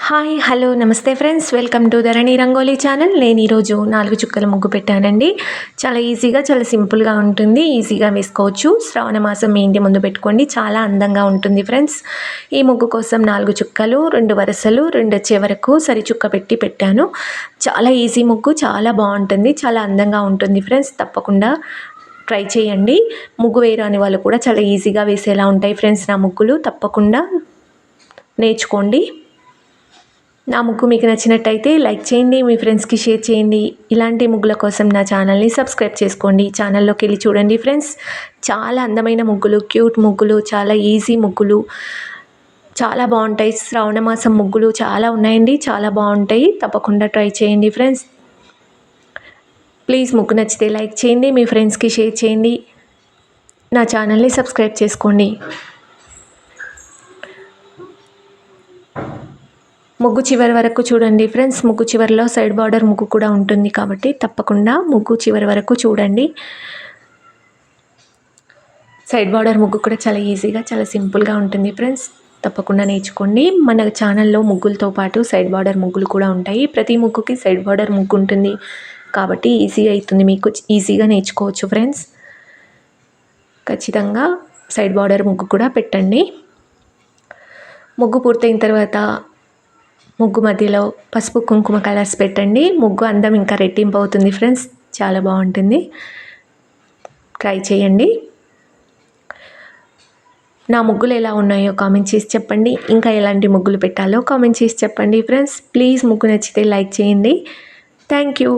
Hi hello నమస్తే friends, welcome to Dharani rangoli channel. నేను ఈరోజు 4 చుక్కల ముగ్గు పెట్టానండి. చాలా ఈజీగా, చాలా సింపుల్గా ఉంటుంది. ఈజీగా వేసుకోవచ్చు. శ్రావణ మాసం మీ ఇంటి ముందు పెట్టుకోండి, చాలా అందంగా ఉంటుంది ఫ్రెండ్స్. ఈ ముగ్గు కోసం 4 చుక్కలు, 2 వరుసలు, 2 వచ్చే వరకు సరి చుక్క పెట్టి పెట్టాను. చాలా ఈజీ ముగ్గు, చాలా బాగుంటుంది, చాలా అందంగా ఉంటుంది ఫ్రెండ్స్. తప్పకుండా ట్రై చేయండి. ముగ్గు వేయరాని వాళ్ళు కూడా చాలా ఈజీగా వేసేలా ఉంటాయి ఫ్రెండ్స్ నా ముగ్గులు. తప్పకుండా నేర్చుకోండి. నా ముగ్గు మీకు నచ్చినట్టయితే లైక్ చేయండి, మీ ఫ్రెండ్స్కి షేర్ చేయండి. ఇలాంటి ముగ్గుల కోసం నా ఛానల్ని సబ్స్క్రైబ్ చేసుకోండి. ఛానల్లోకి వెళ్ళి చూడండి ఫ్రెండ్స్. చాలా అందమైన ముగ్గులు, క్యూట్ ముగ్గులు, చాలా ఈజీ ముగ్గులు, చాలా బాగుంటాయి. శ్రావణ మాసం ముగ్గులు చాలా ఉన్నాయండి, చాలా బాగుంటాయి. తప్పకుండా ట్రై చేయండి ఫ్రెండ్స్. ప్లీజ్ ముగ్గు నచ్చితే లైక్ చేయండి, మీ ఫ్రెండ్స్కి షేర్ చేయండి. నా ఛానల్ని సబ్స్క్రైబ్ చేసుకోండి. ముగ్గు చివరి వరకు చూడండి ఫ్రెండ్స్. ముగ్గు చివరిలో సైడ్ బార్డర్ ముగ్గు కూడా ఉంటుంది కాబట్టి తప్పకుండా ముగ్గు చివరి వరకు చూడండి. సైడ్ బార్డర్ ముగ్గు కూడా చాలా ఈజీగా, చాలా సింపుల్గా ఉంటుంది ఫ్రెండ్స్. తప్పకుండా నేర్చుకోండి. మన ఛానల్లో ముగ్గులతో పాటు సైడ్ బార్డర్ ముగ్గులు కూడా ఉంటాయి. ప్రతి ముగ్గుకి సైడ్ బార్డర్ ముగ్గు ఉంటుంది కాబట్టి ఈజీగా అవుతుంది, మీకు ఈజీగా నేర్చుకోవచ్చు ఫ్రెండ్స్. ఖచ్చితంగా సైడ్ బార్డర్ ముగ్గు కూడా పెట్టండి. ముగ్గు పూర్తయిన తర్వాత ముగ్గు మధ్యలో పసుపు కుంకుమ కలర్స్ పెట్టండి. ముగ్గు అందం ఇంకా రెట్టింపు అవుతుంది ఫ్రెండ్స్, చాలా బాగుంటుంది. ట్రై చేయండి. నా ముగ్గులు ఎలా ఉన్నాయో కామెంట్ చేసి చెప్పండి. ఇంకా ఎలాంటి ముగ్గులు పెట్టాలో కామెంట్ చేసి చెప్పండి ఫ్రెండ్స్. ప్లీజ్ ముగ్గు నచ్చితే లైక్ చేయండి. Thank you.